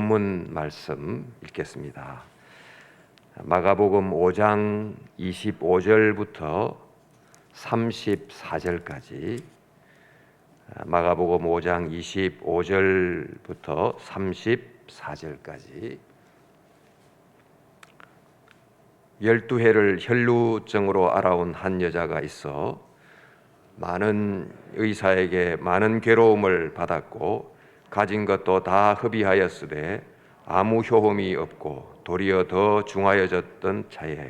본문 말씀 읽겠습니다. 마가복음 5장 25절부터 34절까지, 마가복음 5장 25절부터 34절까지 12해를 혈루증으로 앓아온 한 여자가 있어 많은 의사에게 많은 괴로움을 받았고 가진 것도 다 허비하였으되 아무 효험이 없고 도리어 더 중하여졌던 차에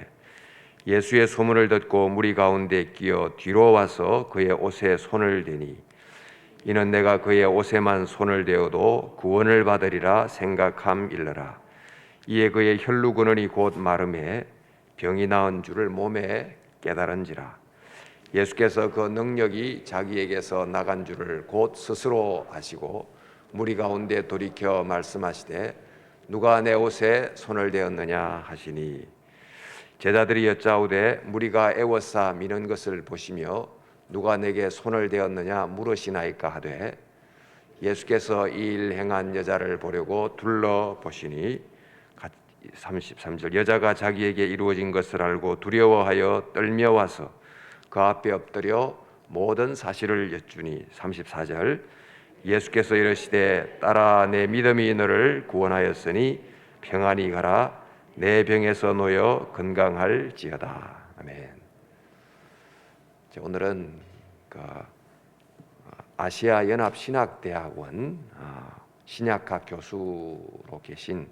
예수의 소문을 듣고 무리 가운데 끼어 뒤로 와서 그의 옷에 손을 대니 이는 내가 그의 옷에만 손을 대어도 구원을 받으리라 생각함일러라. 이에 그의 혈루 근원이 곧 마름에 병이 나은 줄을 몸에 깨달은지라. 예수께서 그 능력이 자기에게서 나간 줄을 곧 스스로 아시고 무리 가운데 돌이켜 말씀하시되 누가 내 옷에 손을 대었느냐 하시니 제자들이 여짜오되 무리가 애워싸 미는 것을 보시며 누가 내게 손을 대었느냐 물으시나이까 하되 예수께서 이 일 행한 여자를 보려고 둘러보시니 33절 여자가 자기에게 이루어진 것을 알고 두려워하여 떨며 와서 그 앞에 엎드려 모든 사실을 여쭈니 34절 예수께서 이르시되 딸아 내 믿음이 너를 구원하였으니 평안히 가라 내 병에서 놓여 건강할지어다. 아멘. 오늘은 아시아 연합 신학대학원 신약학 교수로 계신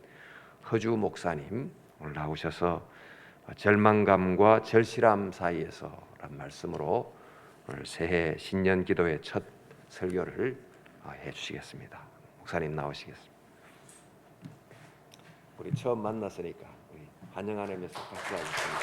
허주 목사님 오늘 나오셔서 절망감과 절실함 사이에서란 말씀으로 오늘 새해 신년 기도의 첫 설교를 해주시겠습니다. 목사님 나오시겠습니다. 우리 처음 만났으니까 우리 환영하면서 박수하겠습니다.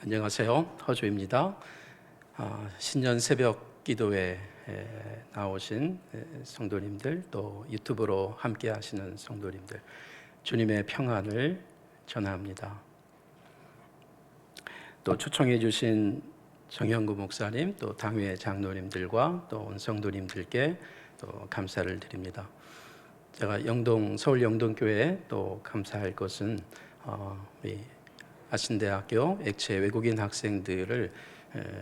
안녕하세요. 허주입니다. 신년 새벽 기도회 나오신 성도님들, 또 유튜브로 함께 하시는 성도님들, 주님의 평안을 전합니다. 또 초청해 주신 정현구 목사님, 또 당회 장로님들과 또 온 성도님들께 또 감사를 드립니다. 제가 서울 영동교회에 또 감사할 것은 우리 아신대학교 액체 외국인 학생들을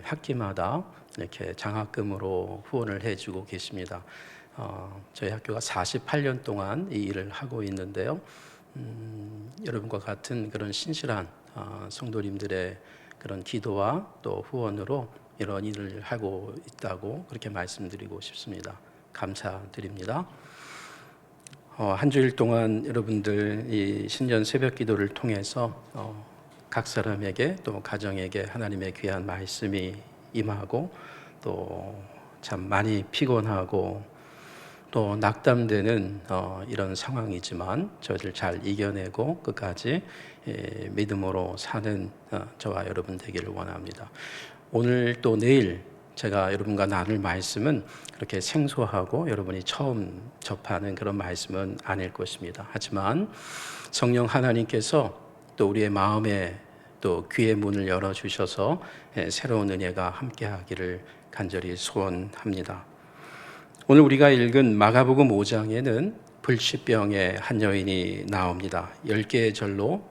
학기마다 이렇게 장학금으로 후원을 해주고 계십니다. 저희 학교가 48년 동안 이 일을 하고 있는데요. 여러분과 같은 그런 신실한 성도님들의 그런 기도와 또 후원으로 이런 일을 하고 있다고 그렇게 말씀드리고 싶습니다. 감사드립니다. 한 주일 동안 여러분들 이 신년 새벽 기도를 통해서 각 사람에게 또 가정에게 하나님의 귀한 말씀이 임하고 또 참 많이 피곤하고 또 낙담되는 이런 상황이지만 저희를 잘 이겨내고 끝까지 믿음으로 사는 저와 여러분 되기를 원합니다. 오늘 또 내일 제가 여러분과 나눌 말씀은 그렇게 생소하고 여러분이 처음 접하는 그런 말씀은 아닐 것입니다. 하지만 성령 하나님께서 또 우리의 마음에 또 귀의 문을 열어주셔서 새로운 은혜가 함께하기를 간절히 소원합니다. 오늘 우리가 읽은 마가복음 5장에는 불치병의 한 여인이 나옵니다. 10개의 절로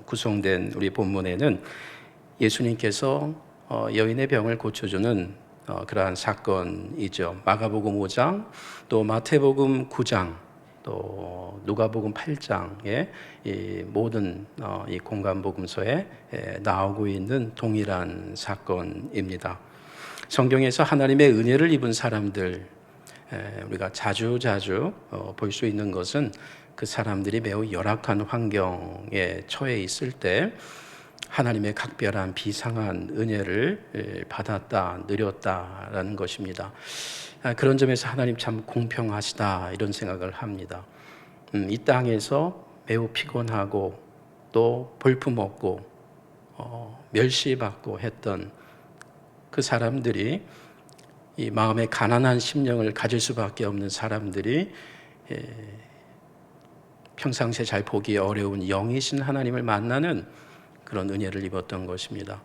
구성된 우리 본문에는 예수님께서 여인의 병을 고쳐주는 그러한 사건이죠. 마가복음 5장, 또 마태복음 9장, 또 누가복음 8장의 이 모든 이 공간복음서에 나오고 있는 동일한 사건입니다. 성경에서 하나님의 은혜를 입은 사람들, 우리가 자주 볼 수 있는 것은 그 사람들이 매우 열악한 환경에 처해 있을 때 하나님의 각별한 비상한 은혜를 받았다, 누렸다라는 것입니다. 그런 점에서 하나님 참 공평하시다 이런 생각을 합니다. 이 땅에서 매우 피곤하고 또 볼품없고 멸시받고 했던 그 사람들이 이 마음에 가난한 심령을 가질 수밖에 없는 사람들이 평상시에 잘 보기 어려운 영이신 하나님을 만나는 그런 은혜를 입었던 것입니다.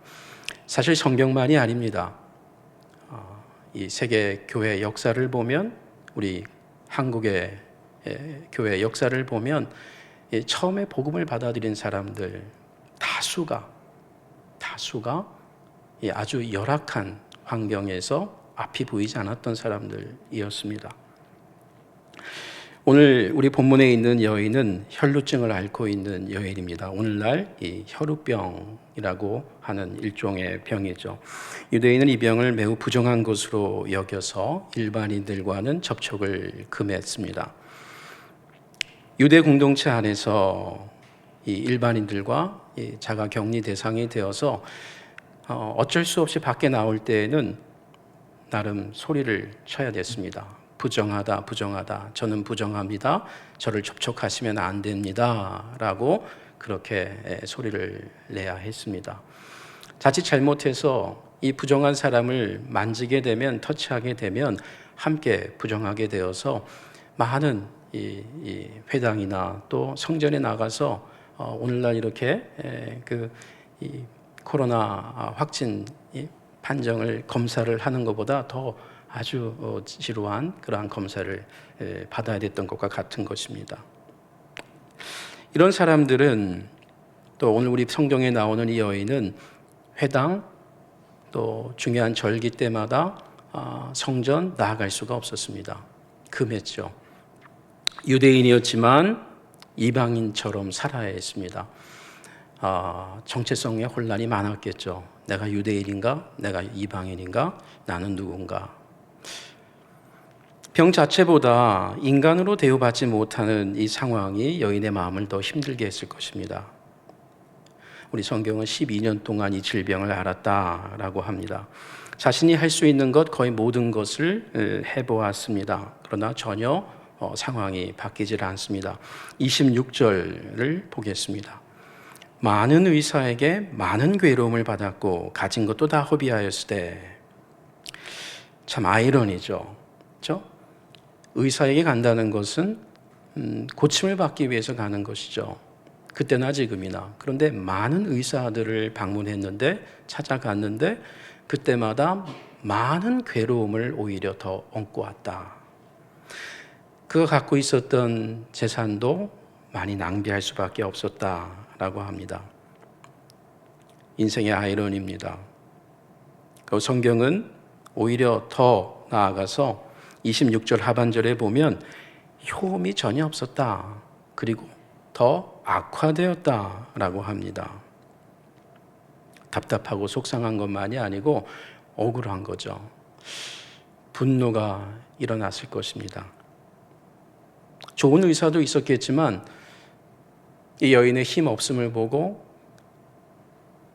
사실 성경만이 아닙니다. 이 세계 교회 역사를 보면, 우리 한국의 교회 역사를 보면 처음에 복음을 받아들인 사람들 다수가 아주 열악한 환경에서 앞이 보이지 않았던 사람들이었습니다. 오늘 우리 본문에 있는 여인은 혈루증을 앓고 있는 여인입니다. 오늘날 이 혈우병이라고 하는 일종의 병이죠. 유대인은 이 병을 매우 부정한 것으로 여겨서 일반인들과는 접촉을 금했습니다. 유대 공동체 안에서 이 일반인들과 이 자가격리 대상이 되어서 어쩔 수 없이 밖에 나올 때에는 나름 소리를 쳐야 됐습니다. 부정하다, 부정하다. 저는 부정합니다. 저를 접촉하시면 안 됩니다. 라고 그렇게 소리를 내야 했습니다. 자칫 잘못해서 이 부정한 사람을 만지게 되면, 터치하게 되면 함께 부정하게 되어서 많은 이 회당이나 또 성전에 나가서 오늘날 이렇게 이 코로나 확진 판정을 검사를 하는 것보다 더 아주 지루한 그러한 검사를 받아야 됐던 것과 같은 것입니다. 이런 사람들은, 또 오늘 우리 성경에 나오는 이 여인은 회당 또 중요한 절기 때마다 성전 나아갈 수가 없었습니다. 금했죠. 유대인이었지만 이방인처럼 살아야 했습니다. 정체성의 혼란이 많았겠죠. 내가 유대인인가? 내가 이방인인가? 나는 누군가? 병 자체보다 인간으로 대우받지 못하는 이 상황이 여인의 마음을 더 힘들게 했을 것입니다. 우리 성경은 12년 동안 이 질병을 앓았다라고 합니다. 자신이 할 수 있는 것 거의 모든 것을 해보았습니다. 그러나 전혀 상황이 바뀌질 않습니다. 26절을 보겠습니다. 많은 의사에게 많은 괴로움을 받았고 가진 것도 다 허비하였을 때. 참 아이러니죠. 그렇죠? 의사에게 간다는 것은 고침을 받기 위해서 가는 것이죠. 그때나 지금이나. 그런데 많은 의사들을 방문했는데, 찾아갔는데 그때마다 많은 괴로움을 오히려 더 얹고 왔다. 그가 갖고 있었던 재산도 많이 낭비할 수밖에 없었다라고 합니다. 인생의 아이러니입니다. 그 성경은 오히려 더 나아가서 26절 하반절에 보면 효험이 전혀 없었다. 그리고 더 악화되었다라고 합니다. 답답하고 속상한 것만이 아니고 억울한 거죠. 분노가 일어났을 것입니다. 좋은 의사도 있었겠지만 이 여인의 힘 없음을 보고,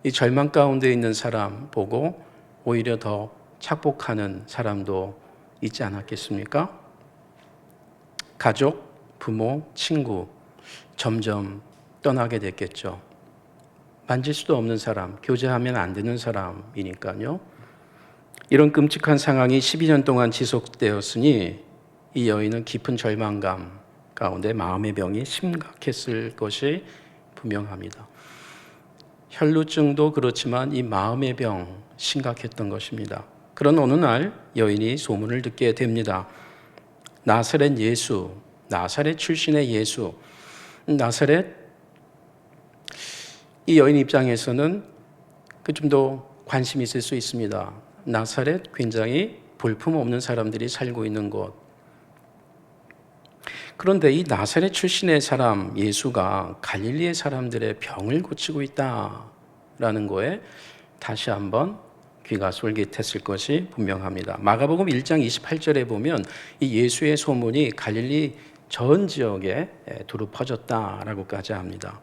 이 절망 가운데 있는 사람 보고 오히려 더 착복하는 사람도 있지 않았겠습니까? 가족, 부모, 친구 점점 떠나게 됐겠죠. 만질 수도 없는 사람, 교제하면 안 되는 사람이니까요. 이런 끔찍한 상황이 12년 동안 지속되었으니 이 여인은 깊은 절망감 가운데 마음의 병이 심각했을 것이 분명합니다. 혈루증도 그렇지만 이 마음의 병 심각했던 것입니다. 그런 어느 날 여인이 소문을 듣게 됩니다. 나사렛 예수, 나사렛 출신의 예수. 나사렛, 이 여인 입장에서는 좀 더 관심이 있을 수 있습니다. 나사렛, 굉장히 볼품없는 사람들이 살고 있는 곳. 그런데 이 나사렛 출신의 사람 예수가 갈릴리의 사람들의 병을 고치고 있다라는 거에 다시 한번 귀가 솔깃했을 것이 분명합니다. 마가복음 1장 28절에 보면 이 예수의 소문이 갈릴리 전 지역에 두루 퍼졌다라고까지 합니다.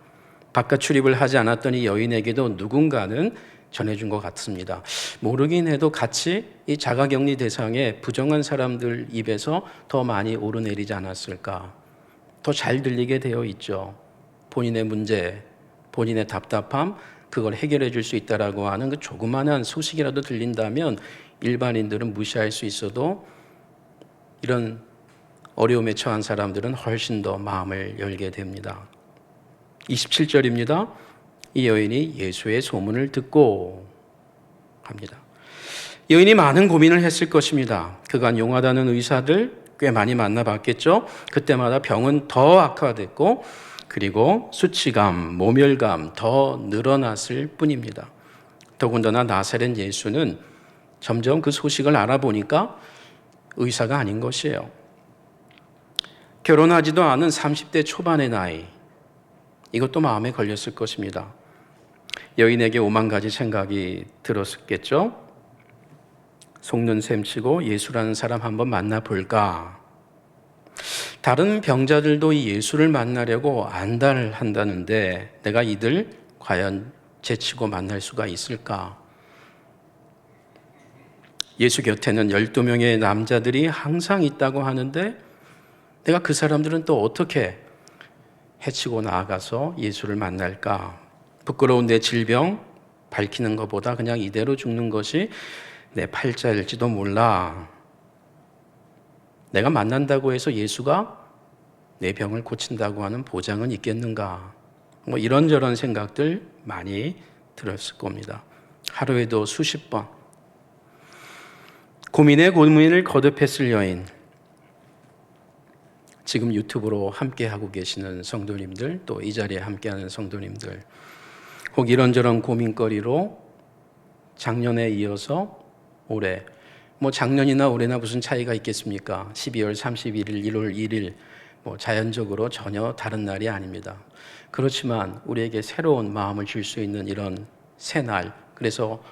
바깥 출입을 하지 않았던 이 여인에게도 누군가는 전해준 것 같습니다. 모르긴 해도 같이 이 자가격리 대상에 부정한 사람들 입에서 더 많이 오르내리지 않았을까. 더 잘 들리게 되어 있죠. 본인의 문제, 본인의 답답함, 그걸 해결해 줄 수 있다라고 하는 그 조그마한 소식이라도 들린다면 일반인들은 무시할 수 있어도 이런 어려움에 처한 사람들은 훨씬 더 마음을 열게 됩니다. 27절입니다. 이 여인이 예수의 소문을 듣고 합니다. 여인이 많은 고민을 했을 것입니다. 그간 용하다는 의사들 꽤 많이 만나봤겠죠. 그때마다 병은 더 악화됐고 그리고 수치감, 모멸감 더 늘어났을 뿐입니다. 더군다나 나사렛 예수는 점점 그 소식을 알아보니까 의사가 아닌 것이에요. 결혼하지도 않은 30대 초반의 나이, 이것도 마음에 걸렸을 것입니다. 여인에게 오만 가지 생각이 들었겠죠. 속는 셈치고 예수라는 사람 한번 만나볼까? 다른 병자들도 이 예수를 만나려고 안달한다는데 내가 이들 과연 제치고 만날 수가 있을까? 예수 곁에는 12명의 남자들이 항상 있다고 하는데 내가 그 사람들은 또 어떻게 해치고 나아가서 예수를 만날까? 부끄러운 내 질병 밝히는 것보다 그냥 이대로 죽는 것이 내 팔자일지도 몰라. 내가 만난다고 해서 예수가 내 병을 고친다고 하는 보장은 있겠는가? 뭐 이런저런 생각들 많이 들었을 겁니다. 하루에도 수십 번. 고민에 고민을 거듭했을 여인. 지금 유튜브로 함께하고 계시는 성도님들, 또 이 자리에 함께하는 성도님들, 혹 이런저런 고민거리로 작년에 이어서 올해, 뭐 작년이나 올해나 무슨 차이가 있겠습니까? 12월 31일, 1월 1일, 뭐 자연적으로 전혀 다른 날이 아닙니다. 그렇지만 우리에게 새로운 마음을 줄 수 있는 이런 새날, 그래서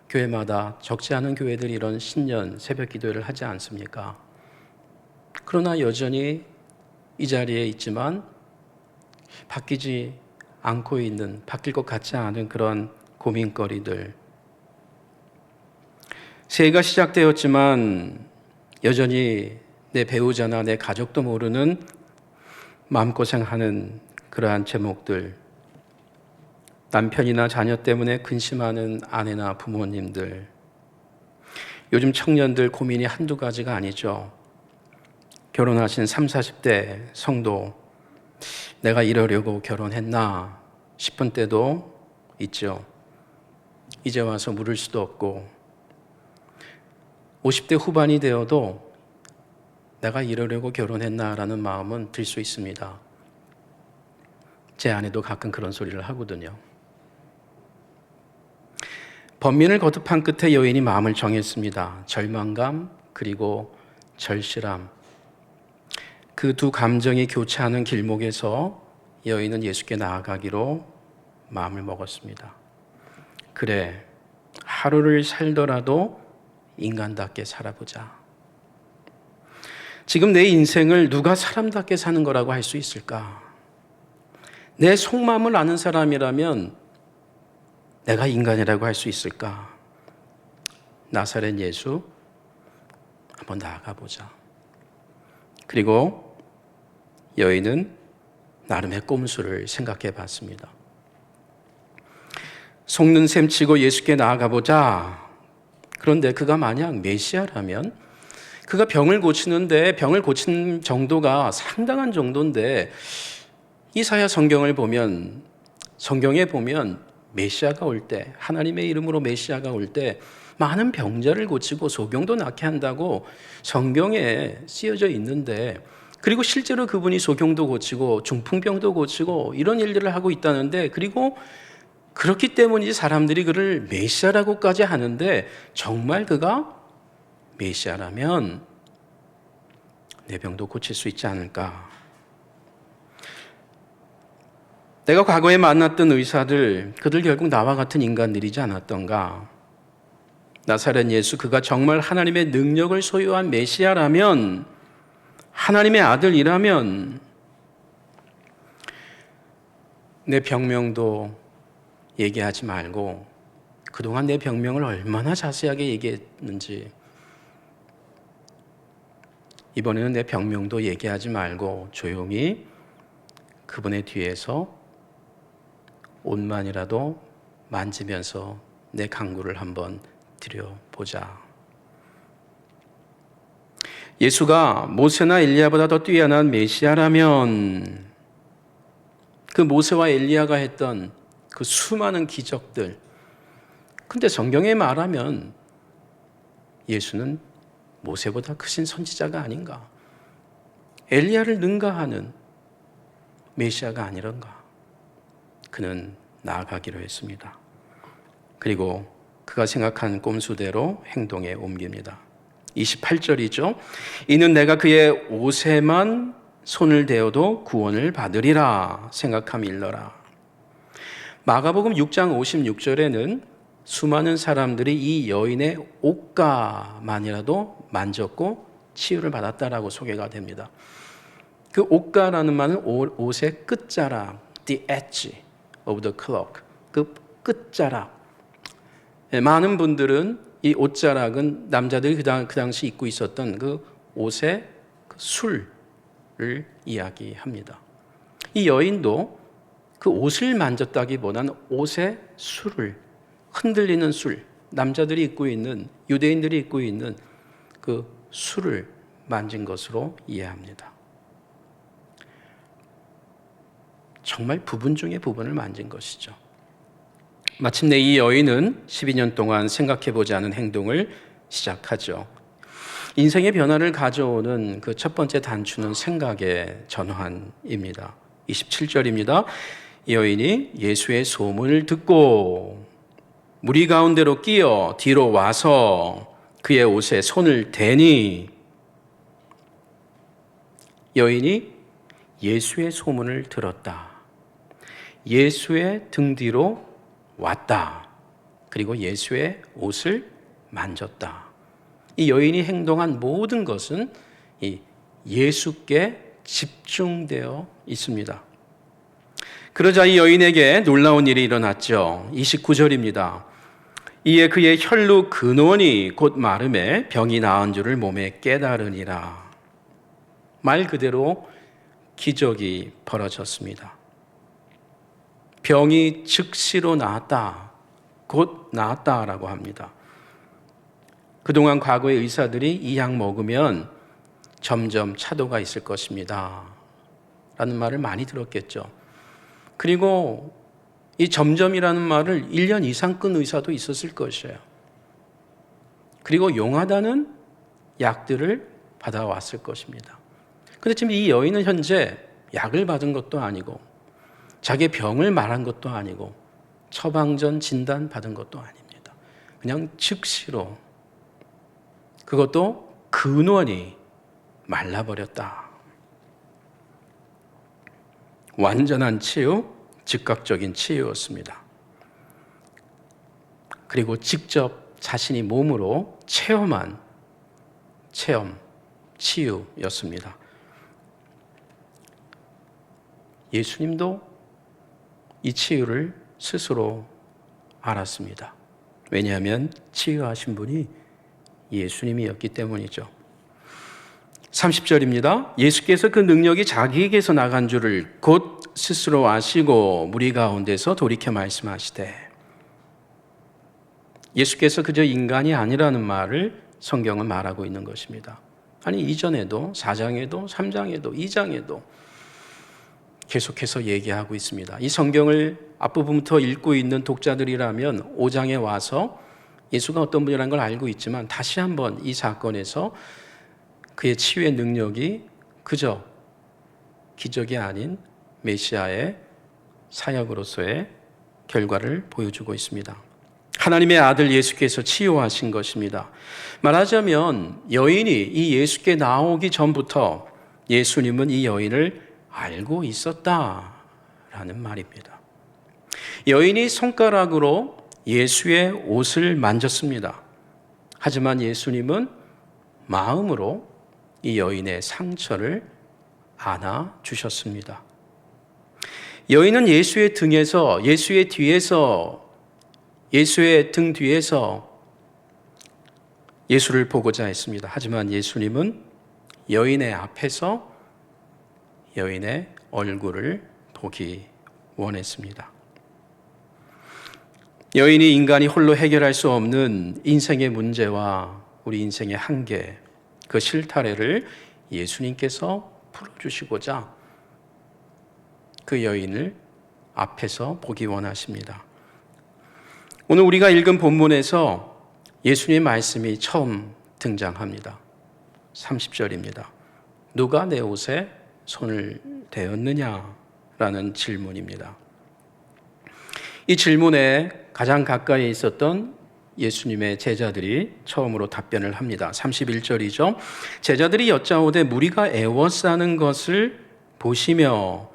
교회마다 적지 않은 교회들이 이런 신년 새벽 기도회를 하지 않습니까? 그러나 여전히 이 자리에 있지만 바뀌지 않고 있는, 바뀔 것 같지 않은 그런 고민거리들. 새해가 시작되었지만 여전히 내 배우자나 내 가족도 모르는 마음고생하는 그러한 제목들, 남편이나 자녀 때문에 근심하는 아내나 부모님들, 요즘 청년들 고민이 한두 가지가 아니죠. 결혼하신 30, 40대 성도, 내가 이러려고 결혼했나 싶은 때도 있죠. 이제 와서 물을 수도 없고, 50대 후반이 되어도 내가 이러려고 결혼했나라는 마음은 들 수 있습니다. 제 아내도 가끔 그런 소리를 하거든요. 번민을 거듭한 끝에 여인이 마음을 정했습니다. 절망감 그리고 절실함. 그 두 감정이 교차하는 길목에서 여인은 예수께 나아가기로 마음을 먹었습니다. 그래, 하루를 살더라도 인간답게 살아보자. 지금 내 인생을 누가 사람답게 사는 거라고 할 수 있을까? 내 속마음을 아는 사람이라면 내가 인간이라고 할 수 있을까? 나사렛 예수 한번 나아가 보자. 그리고 여인은 나름의 꼼수를 생각해 봤습니다. 속는 셈치고 예수께 나아가 보자. 그런데 그가 만약 메시아라면 그가 병을 고치는데 병을 고친 정도가 상당한 정도인데 이사야 성경을 보면 성경에 보면 메시아가 올 때, 하나님의 이름으로 메시아가 올 때 많은 병자를 고치고 소경도 낫게 한다고 성경에 쓰여져 있는데, 그리고 실제로 그분이 소경도 고치고 중풍병도 고치고 이런 일들을 하고 있다는데, 그리고 그렇기 때문이지 사람들이 그를 메시아라고까지 하는데, 정말 그가 메시아라면 내 병도 고칠 수 있지 않을까? 내가 과거에 만났던 의사들, 그들 결국 나와 같은 인간들이지 않았던가? 나사렛 예수, 그가 정말 하나님의 능력을 소유한 메시아라면, 하나님의 아들이라면 내 병명도 얘기하지 말고 그동안 내 병명을 얼마나 자세하게 얘기했는지, 이번에는 내 병명도 얘기하지 말고 조용히 그분의 뒤에서 옷만이라도 만지면서 내 간구를 한번 드려보자. 예수가 모세나 엘리야보다 더 뛰어난 메시아라면 그 모세와 엘리야가 했던 그 수많은 기적들, 근데 성경에 말하면 예수는 모세보다 크신 선지자가 아닌가, 엘리야를 능가하는 메시아가 아니란가. 그는 나아가기로 했습니다. 그리고 그가 생각한 꼼수대로 행동에 옮깁니다. 28절이죠. 이는 내가 그의 옷에만 손을 대어도 구원을 받으리라 생각함이 일러라. 마가복음 6장 56절에는 수많은 사람들이 이 여인의 옷가만이라도 만졌고 치유를 받았다라고 소개가 됩니다. 그 옷가라는 말은 옷의 끝자락, the edge of the cloak, 그 끝자락. 많은 분들은 이 옷자락은 남자들이 그 당시 입고 있었던 그 옷의 그 술을 이야기합니다. 이 여인도 그 옷을 만졌다기보다는 옷의 술을, 흔들리는 술, 남자들이 입고 있는, 유대인들이 입고 있는 그 술을 만진 것으로 이해합니다. 정말 부분 중에 부분을 만진 것이죠. 마침내 이 여인은 12년 동안 생각해보지 않은 행동을 시작하죠. 인생의 변화를 가져오는 그 첫 번째 단추는 생각의 전환입니다. 27절입니다. 이 여인이 예수의 소문을 듣고 무리 가운데로 끼어 뒤로 와서 그의 옷에 손을 대니, 여인이 예수의 소문을 들었다. 예수의 등 뒤로 왔다. 그리고 예수의 옷을 만졌다. 이 여인이 행동한 모든 것은 이 예수께 집중되어 있습니다. 그러자 이 여인에게 놀라운 일이 일어났죠. 29절입니다. 이에 그의 혈루 근원이 곧 마름에 병이 나은 줄을 몸에 깨달으니라. 말 그대로 기적이 벌어졌습니다. 병이 즉시로 나았다, 곧 나았다라고 합니다. 그동안 과거의 의사들이 이 약 먹으면 점점 차도가 있을 것입니다 라는 말을 많이 들었겠죠. 그리고 이 점점이라는 말을 1년 이상 끈 의사도 있었을 것이에요. 그리고 용하다는 약들을 받아왔을 것입니다. 그런데 지금 이 여인은 현재 약을 받은 것도 아니고 자기의 병을 말한 것도 아니고 처방전 진단 받은 것도 아닙니다. 그냥 즉시로, 그것도 근원이 말라버렸다. 완전한 치유, 즉각적인 치유였습니다. 그리고 직접 자신이 몸으로 체험한 치유였습니다. 예수님도 이 치유를 스스로 알았습니다. 왜냐하면 치유하신 분이 예수님이었기 때문이죠. 30절입니다. 예수께서 그 능력이 자기에게서 나간 줄을 곧 스스로 아시고 무리 가운데서 돌이켜 말씀하시되, 예수께서 그저 인간이 아니라는 말을 성경은 말하고 있는 것입니다. 아니, 이전에도 4장에도 3장에도 2장에도 계속해서 얘기하고 있습니다. 이 성경을 앞부분부터 읽고 있는 독자들이라면 5장에 와서 예수가 어떤 분이라는 걸 알고 있지만 다시 한번 이 사건에서 그의 치유의 능력이 그저 기적이 아닌 메시아의 사역으로서의 결과를 보여주고 있습니다. 하나님의 아들 예수께서 치유하신 것입니다. 말하자면 여인이 이 예수께 나오기 전부터 예수님은 이 여인을 알고 있었다라는 말입니다. 여인이 손가락으로 예수의 옷을 만졌습니다. 하지만 예수님은 마음으로 이 여인의 상처를 안아주셨습니다. 여인은 예수의 등에서, 예수의 뒤에서, 예수의 등 뒤에서 예수를 보고자 했습니다. 하지만 예수님은 여인의 앞에서 여인의 얼굴을 보기 원했습니다. 여인이 인간이 홀로 해결할 수 없는 인생의 문제와 우리 인생의 한계, 그 실타래를 예수님께서 풀어주시고자 그 여인을 앞에서 보기 원하십니다. 오늘 우리가 읽은 본문에서 예수님의 말씀이 처음 등장합니다. 30절입니다. 누가 내 옷에 손을 대었느냐라는 질문입니다. 이 질문에 가장 가까이 있었던 예수님의 제자들이 처음으로 답변을 합니다. 31절이죠. 제자들이 여짜오되 무리가 애워싸는 것을 보시며,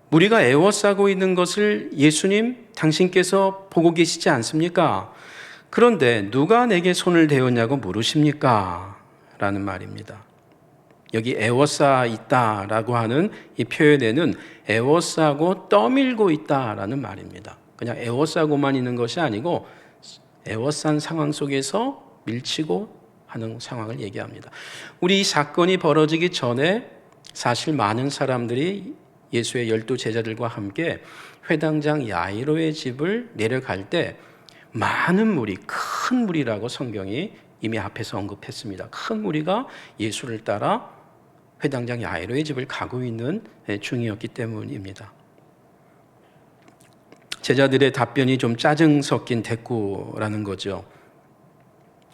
무리가 애워싸고 있는 것을 예수님 당신께서 보고 계시지 않습니까? 그런데 누가 내게 손을 대었냐고 물으십니까? 라는 말입니다. 여기 애워싸 있다라고 하는 이 표현에는 애워싸고 떠밀고 있다라는 말입니다. 그냥 애워싸고만 있는 것이 아니고 애워싼 상황 속에서 밀치고 하는 상황을 얘기합니다. 우리 이 사건이 벌어지기 전에 사실 많은 사람들이 예수의 12 제자들과 함께 회당장 야이로의 집을 내려갈 때 많은 무리, 큰 무리라고 성경이 이미 앞에서 언급했습니다. 큰 무리가 예수를 따라 회당장 야이로의 집을 가고 있는 중이었기 때문입니다. 제자들의 답변이 좀 짜증 섞인 대꾸라는 거죠.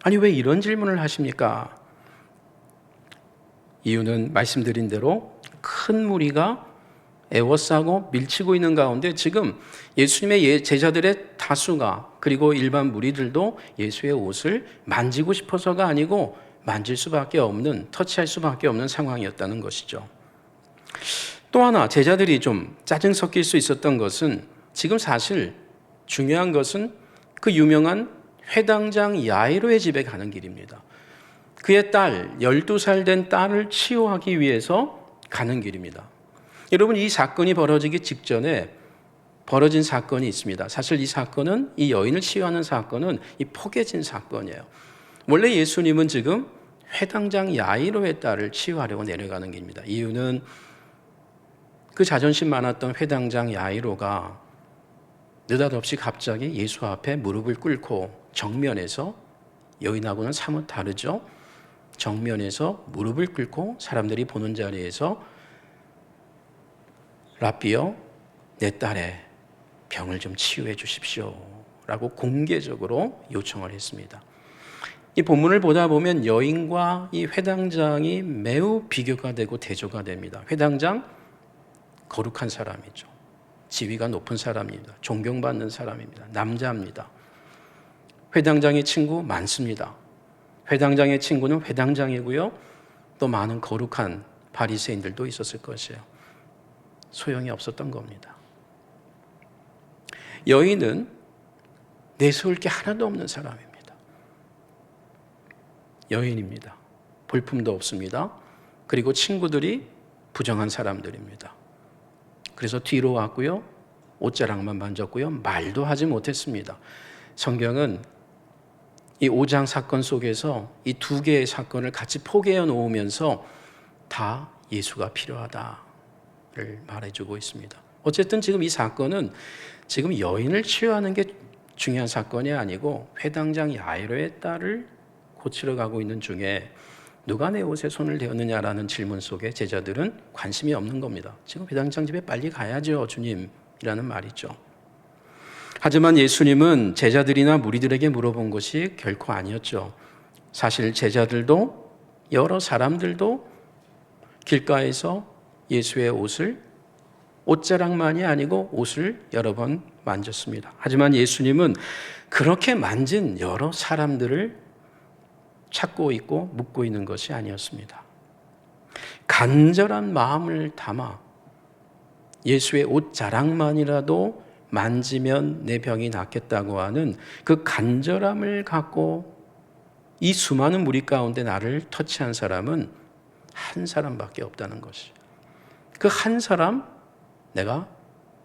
아니, 왜 이런 질문을 하십니까? 이유는 말씀드린 대로 큰 무리가 애워싸고 밀치고 있는 가운데 지금 예수님의 제자들의 다수가, 그리고 일반 무리들도 예수의 옷을 만지고 싶어서가 아니고 만질 수밖에 없는, 터치할 수밖에 없는 상황이었다는 것이죠. 또 하나 제자들이 좀 짜증 섞일 수 있었던 것은, 지금 사실 중요한 것은 그 유명한 회당장 야이로의 집에 가는 길입니다. 그의 딸, 12살 된 딸을 치유하기 위해서 가는 길입니다. 여러분, 이 사건이 벌어지기 직전에 벌어진 사건이 있습니다. 사실 이 사건은, 이 여인을 치유하는 사건은 이 포개진 사건이에요. 원래 예수님은 지금 회당장 야이로의 딸을 치유하려고 내려가는 길입니다. 이유는 그 자존심 많았던 회당장 야이로가 느닷없이 갑자기 예수 앞에 무릎을 꿇고 정면에서, 여인하고는 사뭇 다르죠. 정면에서 무릎을 꿇고 사람들이 보는 자리에서 라삐여, 내 딸의 병을 좀 치유해 주십시오 라고 공개적으로 요청을 했습니다. 이 본문을 보다 보면 여인과 이 회당장이 매우 비교가 되고 대조가 됩니다. 회당장, 거룩한 사람이죠. 지위가 높은 사람입니다. 존경받는 사람입니다. 남자입니다. 회당장의 친구 많습니다. 회당장의 친구는 회당장이고요. 또 많은 거룩한 바리새인들도 있었을 것이에요. 소용이 없었던 겁니다. 여인은 내세울 게 하나도 없는 사람입니다. 여인입니다. 볼품도 없습니다. 그리고 친구들이 부정한 사람들입니다. 그래서 뒤로 왔고요. 옷자락만 만졌고요. 말도 하지 못했습니다. 성경은 이 5장 사건 속에서 이 두 개의 사건을 같이 포개해 놓으면서 다 예수가 필요하다를 말해주고 있습니다. 어쨌든 지금 이 사건은 지금 여인을 치유하는 게 중요한 사건이 아니고 회당장 야이로의 딸을 고치러 가고 있는 중에 누가 내 옷에 손을 대었느냐라는 질문 속에 제자들은 관심이 없는 겁니다. 지금 회당장 집에 빨리 가야죠, 주님이라는 말이죠. 하지만 예수님은 제자들이나 무리들에게 물어본 것이 결코 아니었죠. 사실 제자들도, 여러 사람들도 길가에서 예수의 옷을, 옷자락만이 아니고 옷을 여러 번 만졌습니다. 하지만 예수님은 그렇게 만진 여러 사람들을 찾고 있고 묻고 있는 것이 아니었습니다. 간절한 마음을 담아 예수의 옷자락만이라도 만지면 내 병이 낫겠다고 하는 그 간절함을 갖고 이 수많은 무리 가운데 나를 터치한 사람은 한 사람밖에 없다는 것이, 그 한 사람 내가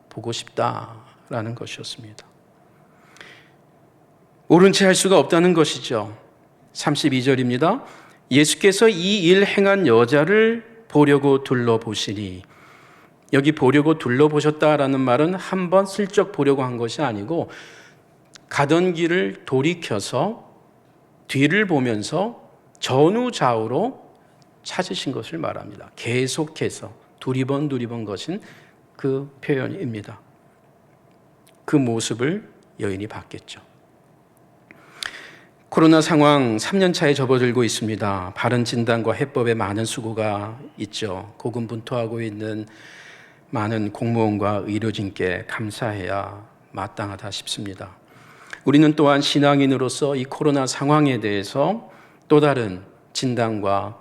보고 싶다라는 것이었습니다. 옳은 채 할 수가 없다는 것이죠. 32절입니다. 예수께서 이 일 행한 여자를 보려고 둘러보시니, 여기 보려고 둘러보셨다라는 말은 한번 슬쩍 보려고 한 것이 아니고 가던 길을 돌이켜서 뒤를 보면서 전후좌우로 찾으신 것을 말합니다. 계속해서 두리번 것인 그 표현입니다. 그 모습을 여인이 봤겠죠. 코로나 상황 3년 차에 접어들고 있습니다. 바른 진단과 해법에 많은 수고가 있죠. 고군분투하고 있는 많은 공무원과 의료진께 감사해야 마땅하다 싶습니다. 우리는 또한 신앙인으로서 이 코로나 상황에 대해서 또 다른 진단과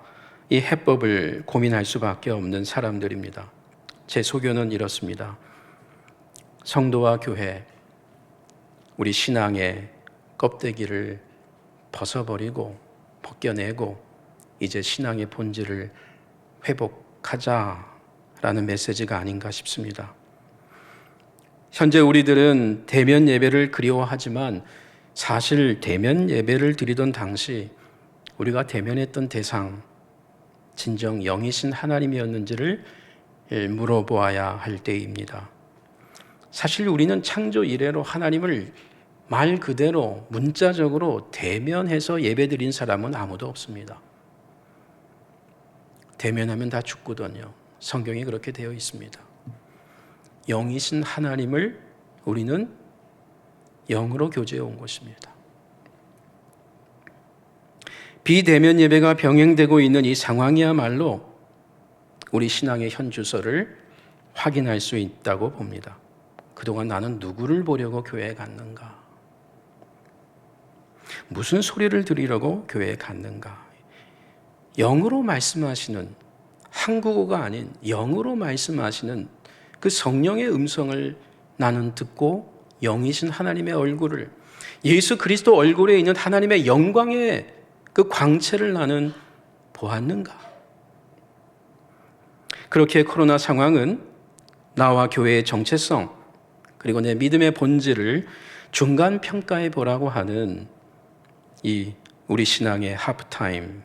이 해법을 고민할 수밖에 없는 사람들입니다. 제 소견은 이렇습니다. 성도와 교회, 우리 신앙의 껍데기를 벗어버리고 벗겨내고 이제 신앙의 본질을 회복하자라는 메시지가 아닌가 싶습니다. 현재 우리들은 대면 예배를 그리워하지만 사실 대면 예배를 드리던 당시 우리가 대면했던 대상, 진정 영이신 하나님이었는지를 물어보아야 할 때입니다. 사실 우리는 창조 이래로 하나님을 말 그대로 문자적으로 대면해서 예배드린 사람은 아무도 없습니다. 대면하면 다 죽거든요. 성경이 그렇게 되어 있습니다. 영이신 하나님을 우리는 영으로 교제해 온 것입니다. 비대면 예배가 병행되고 있는 이 상황이야말로 우리 신앙의 현주소를 확인할 수 있다고 봅니다. 그동안 나는 누구를 보려고 교회에 갔는가? 무슨 소리를 들으려고 교회에 갔는가? 영으로 말씀하시는, 한국어가 아닌 영으로 말씀하시는 그 성령의 음성을 나는 듣고 영이신 하나님의 얼굴을, 예수 그리스도 얼굴에 있는 하나님의 영광의 그 광채를 나는 보았는가? 그렇게 코로나 상황은 나와 교회의 정체성 그리고 내 믿음의 본질을 중간 평가해 보라고 하는 이 우리 신앙의 하프타임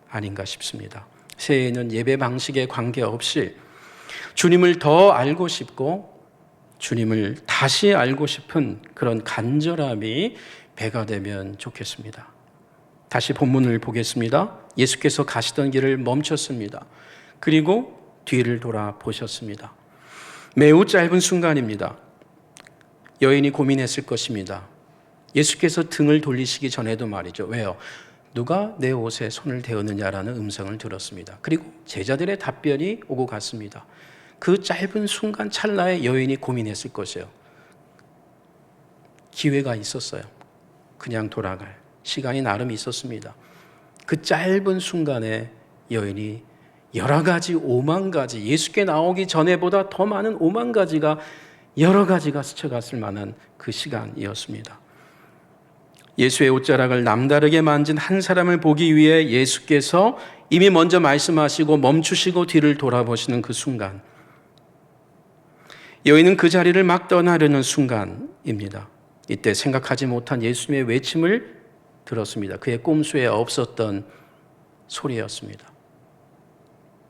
아닌가 싶습니다. 새해에는 예배 방식에 관계없이 주님을 더 알고 싶고 주님을 다시 알고 싶은 그런 간절함이 배가 되면 좋겠습니다. 다시 본문을 보겠습니다. 예수께서 가시던 길을 멈췄습니다. 그리고 뒤를 돌아보셨습니다. 매우 짧은 순간입니다. 여인이 고민했을 것입니다. 예수께서 등을 돌리시기 전에도 말이죠. 왜요? 누가 내 옷에 손을 대었느냐라는 음성을 들었습니다. 그리고 제자들의 답변이 오고 갔습니다. 그 짧은 순간 찰나에 여인이 고민했을 것이에요. 기회가 있었어요. 그냥 돌아갈 시간이 나름 있었습니다. 그 짧은 순간에 여인이 여러 가지, 5만 가지, 예수께 나오기 전에보다 더 많은 5만 가지가 여러 가지가 스쳐갔을 만한 그 시간이었습니다. 예수의 옷자락을 남다르게 만진 한 사람을 보기 위해 예수께서 이미 먼저 말씀하시고 멈추시고 뒤를 돌아보시는 그 순간, 여인은 그 자리를 막 떠나려는 순간입니다. 이때 생각하지 못한 예수님의 외침을 들었습니다. 그의 꼼수에 없었던 소리였습니다.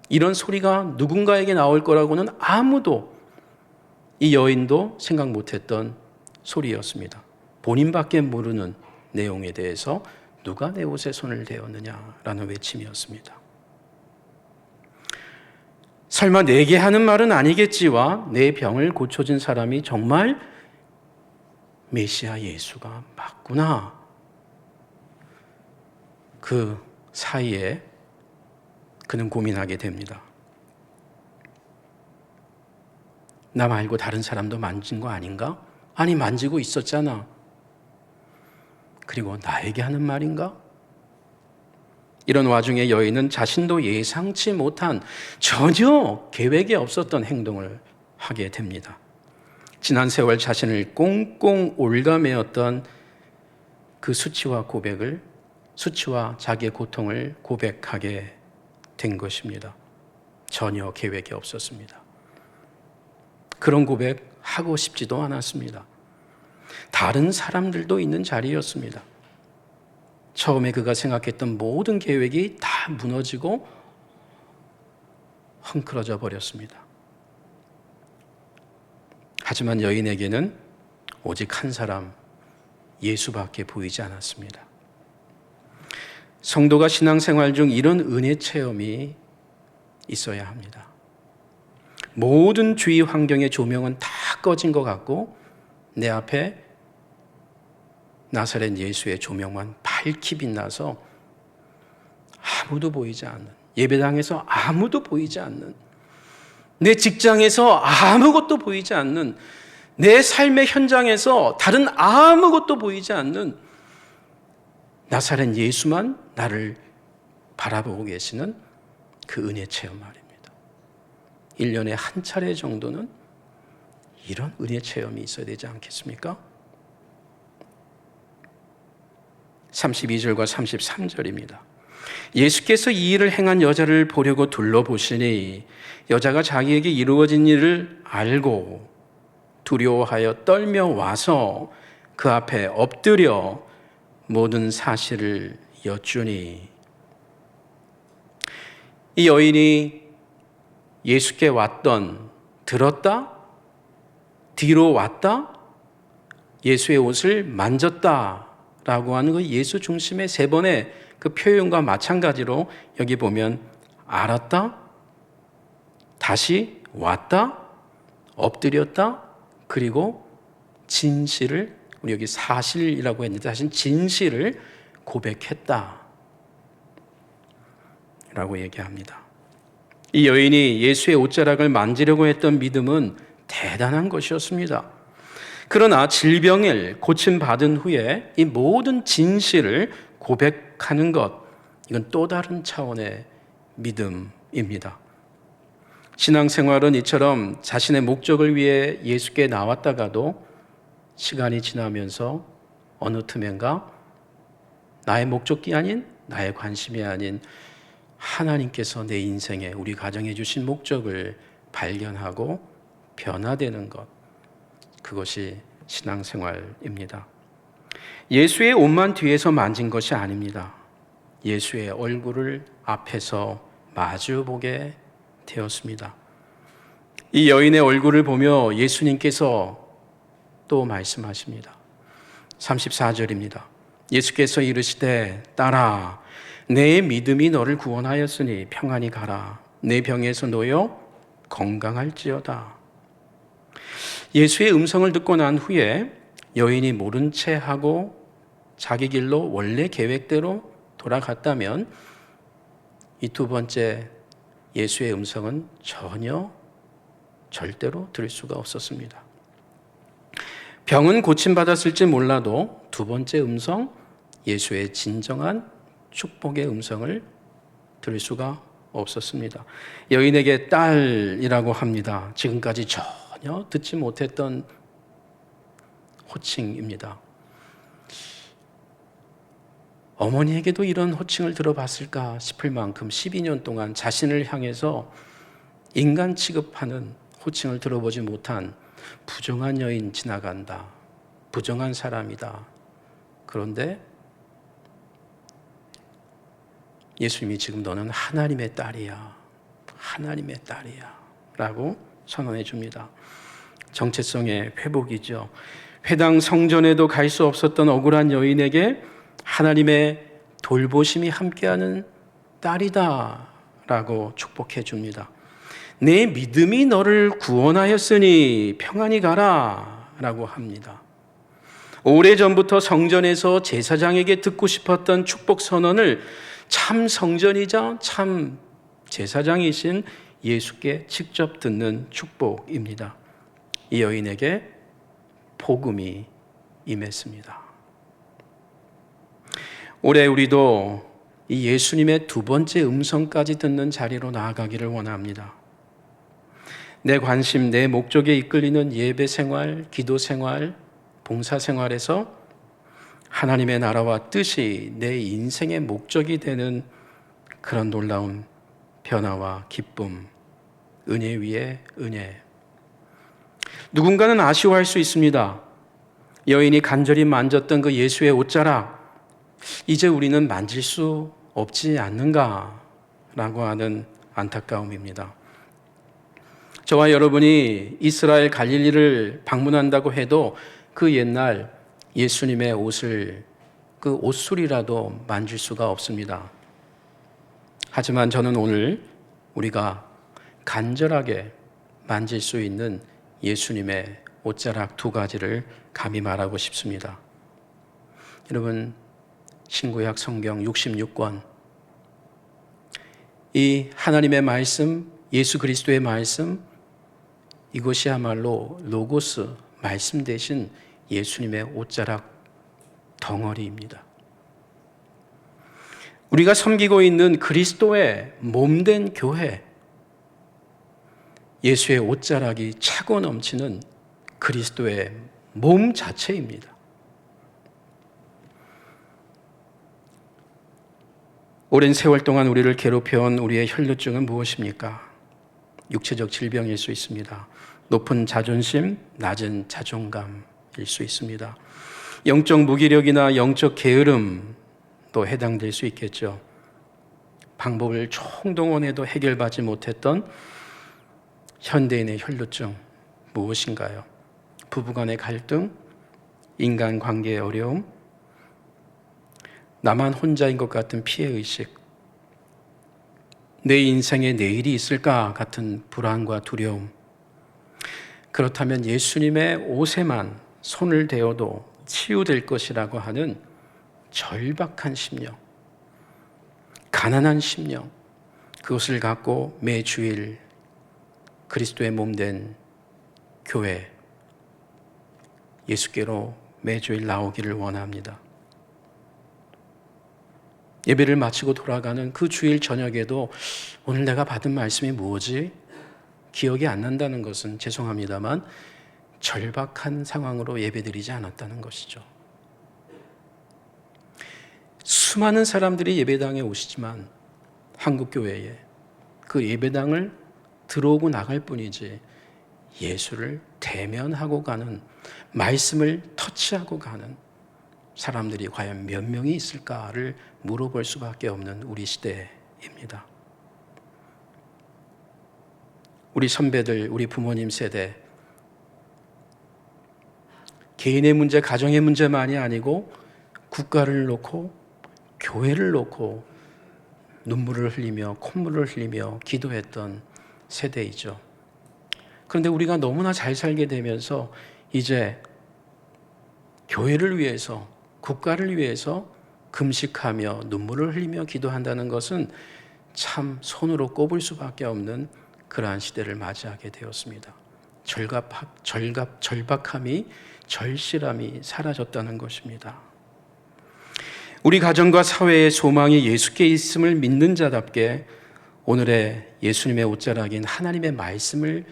이런 소리가 누군가에게 나올 거라고는 아무도, 이 여인도 생각 못했던 소리였습니다. 본인밖에 모르는 내용에 대해서 누가 내 옷에 손을 대었느냐라는 외침이었습니다. 설마 내게 하는 말은 아니겠지와 내 병을 고쳐준 사람이 정말 메시아 예수가 맞구나. 그 사이에 그는 고민하게 됩니다. 나 말고 다른 사람도 만진 거 아닌가? 아니, 만지고 있었잖아. 그리고 나에게 하는 말인가? 이런 와중에 여인은 자신도 예상치 못한, 전혀 계획에 없었던 행동을 하게 됩니다. 지난 세월 자신을 꽁꽁 올가매었던 그 수치와 자기의 고통을 고백하게 된 것입니다. 전혀 계획이 없었습니다. 그런 고백 하고 싶지도 않았습니다. 다른 사람들도 있는 자리였습니다. 처음에 그가 생각했던 모든 계획이 다 무너지고 헝클어져 버렸습니다. 하지만 여인에게는 오직 한 사람, 예수밖에 보이지 않았습니다. 성도가 신앙생활 중 이런 은혜 체험이 있어야 합니다. 모든 주위 환경의 조명은 다 꺼진 것 같고 내 앞에 나사렛 예수의 조명만 밝히 빛나서 아무도 보이지 않는, 예배당에서 아무도 보이지 않는, 내 직장에서 아무것도 보이지 않는, 내 삶의 현장에서 다른 아무것도 보이지 않는 나사렛 예수만 나를 바라보고 계시는 그 은혜 체험 말입니다. 1년에 한 차례 정도는 이런 은혜 체험이 있어야 되지 않겠습니까? 32절과 33절입니다. 예수께서 이 일을 행한 여자를 보려고 둘러보시니 여자가 자기에게 이루어진 일을 알고 두려워하여 떨며 와서 그 앞에 엎드려 모든 사실을 여쭈니, 이 여인이 예수께 왔던, 들었다, 뒤로 왔다, 예수의 옷을 만졌다 라고 하는 그 예수 중심의 세 번의 그 표현과 마찬가지로 여기 보면 알았다, 다시 왔다, 엎드렸다, 그리고 진실을, 우리 여기 사실이라고 했는데 사실 진실을 고백했다 라고 얘기합니다. 이 여인이 예수의 옷자락을 만지려고 했던 믿음은 대단한 것이었습니다. 그러나 질병을 고침받은 후에 이 모든 진실을 고백하는 것, 이건 또 다른 차원의 믿음입니다. 신앙생활은 이처럼 자신의 목적을 위해 예수께 나왔다가도 시간이 지나면서 어느 틈엔가 나의 목적이 아닌, 나의 관심이 아닌 하나님께서 내 인생에, 우리 가정에 주신 목적을 발견하고 변화되는 것, 그것이 신앙생활입니다. 예수의 옷만 뒤에서 만진 것이 아닙니다. 예수의 얼굴을 앞에서 마주보게 되었습니다. 이 여인의 얼굴을 보며 예수님께서 또 말씀하십니다. 34절입니다. 예수께서 이르시되 딸아, 내 믿음이 너를 구원하였으니 평안히 가라. 내 병에서 놓여 건강할지어다. 예수의 음성을 듣고 난 후에 여인이 모른 채 하고 자기 길로 원래 계획대로 돌아갔다면 이 두 번째 예수의 음성은 전혀 절대로 들을 수가 없었습니다. 병은 고침받았을지 몰라도 두 번째 음성, 예수의 진정한 축복의 음성을 들을 수가 없었습니다. 여인에게 딸이라고 합니다. 지금까지 전혀 듣지 못했던 호칭입니다. 어머니에게도 이런 호칭을 들어봤을까 싶을 만큼 12년 동안 자신을 향해서 인간 취급하는 호칭을 들어보지 못한 부정한 여인 지나간다. 부정한 사람이다. 그런데 예수님이 지금 너는 하나님의 딸이야. 하나님의 딸이야. 라고 선언해 줍니다. 정체성의 회복이죠. 회당 성전에도 갈 수 없었던 억울한 여인에게 하나님의 돌보심이 함께하는 딸이다 라고 축복해 줍니다. 내 믿음이 너를 구원하였으니 평안히 가라 라고 합니다. 오래전부터 성전에서 제사장에게 듣고 싶었던 축복 선언을 참 성전이자 참 제사장이신 예수께 직접 듣는 축복입니다. 이 여인에게 복음이 임했습니다. 올해 우리도 이 예수님의 두 번째 음성까지 듣는 자리로 나아가기를 원합니다. 내 관심, 내 목적에 이끌리는 예배 생활, 기도 생활, 봉사 생활에서 하나님의 나라와 뜻이 내 인생의 목적이 되는 그런 놀라운 변화와 기쁨, 은혜 위에 은혜. 누군가는 아쉬워할 수 있습니다. 여인이 간절히 만졌던 그 예수의 옷자락, 이제 우리는 만질 수 없지 않는가? 라고 하는 안타까움입니다. 저와 여러분이 이스라엘 갈릴리를 방문한다고 해도 그 옛날 예수님의 옷을 그 옷술이라도 만질 수가 없습니다. 하지만 저는 오늘 우리가 간절하게 만질 수 있는 예수님의 옷자락 두 가지를 감히 말하고 싶습니다. 여러분, 신구약 성경 66권, 이 하나님의 말씀, 예수 그리스도의 말씀, 이것이야말로 로고스, 말씀 대신 예수님의 옷자락 덩어리입니다. 우리가 섬기고 있는 그리스도의 몸된 교회, 예수의 옷자락이 차고 넘치는 그리스도의 몸 자체입니다. 오랜 세월 동안 우리를 괴롭혀온 우리의 혈루증은 무엇입니까? 육체적 질병일 수 있습니다. 높은 자존심, 낮은 자존감일 수 있습니다. 영적 무기력이나 영적 게으름도 해당될 수 있겠죠. 방법을 총동원해도 해결받지 못했던 현대인의 혈루증 무엇인가요? 부부간의 갈등, 인간관계의 어려움, 나만 혼자인 것 같은 피해의식, 내 인생에 내일이 있을까 같은 불안과 두려움. 그렇다면 예수님의 옷에만 손을 대어도 치유될 것이라고 하는 절박한 심령, 가난한 심령, 그것을 갖고 매주일 그리스도의 몸된 교회, 예수께로 매주일 나오기를 원합니다. 예배를 마치고 돌아가는 그 주일 저녁에도 오늘 내가 받은 말씀이 뭐지? 기억이 안 난다는 것은 죄송합니다만 절박한 상황으로 예배드리지 않았다는 것이죠. 수많은 사람들이 예배당에 오시지만 한국교회에 그 예배당을 들어오고 나갈 뿐이지 예수를 대면하고 가는, 말씀을 터치하고 가는 사람들이 과연 몇 명이 있을까를 물어볼 수밖에 없는 우리 시대입니다. 우리 선배들, 우리 부모님 세대, 개인의 문제, 가정의 문제만이 아니고 국가를 놓고 교회를 놓고 눈물을 흘리며 콧물을 흘리며 기도했던 세대이죠. 그런데 우리가 너무나 잘 살게 되면서 이제 교회를 위해서, 국가를 위해서 금식하며 눈물을 흘리며 기도한다는 것은 참 손으로 꼽을 수밖에 없는 그러한 시대를 맞이하게 되었습니다. 절박함이, 절실함이 사라졌다는 것입니다. 우리 가정과 사회의 소망이 예수께 있음을 믿는 자답게 오늘의 예수님의 옷자락인 하나님의 말씀을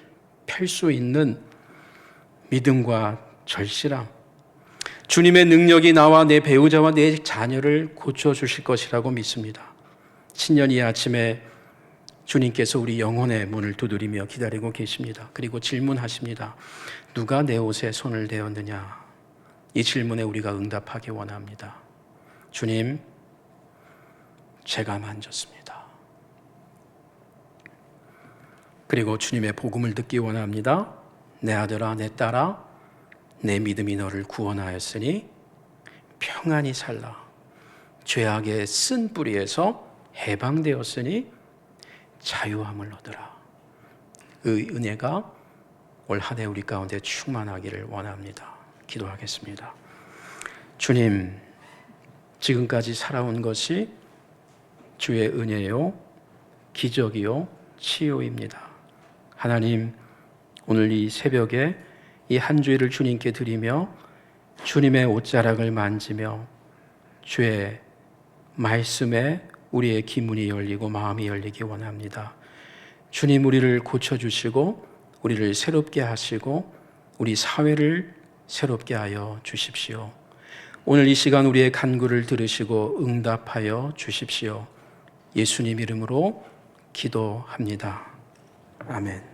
펼 수 있는 믿음과 절실함, 주님의 능력이 나와 내 배우자와 내 자녀를 고쳐주실 것이라고 믿습니다. 신년 이 아침에 주님께서 우리 영혼의 문을 두드리며 기다리고 계십니다. 그리고 질문하십니다. 누가 내 옷에 손을 대었느냐? 이 질문에 우리가 응답하기 원합니다. 주님, 제가 만졌습니다. 그리고 주님의 복음을 듣기 원합니다. 내 아들아, 내 딸아, 내 믿음이 너를 구원하였으니 평안히 살라. 죄악의 쓴 뿌리에서 해방되었으니 자유함을 얻으라. 의 은혜가 올 한 해 우리 가운데 충만하기를 원합니다. 기도하겠습니다. 주님, 지금까지 살아온 것이 주의 은혜요, 기적이요, 치유입니다. 하나님, 오늘 이 새벽에 이 한 주일을 주님께 드리며 주님의 옷자락을 만지며 주의 말씀에 우리의 기문이 열리고 마음이 열리기 원합니다. 주님, 우리를 고쳐주시고 우리를 새롭게 하시고 우리 사회를 새롭게 하여 주십시오. 오늘 이 시간 우리의 간구를 들으시고 응답하여 주십시오. 예수님 이름으로 기도합니다. 아멘.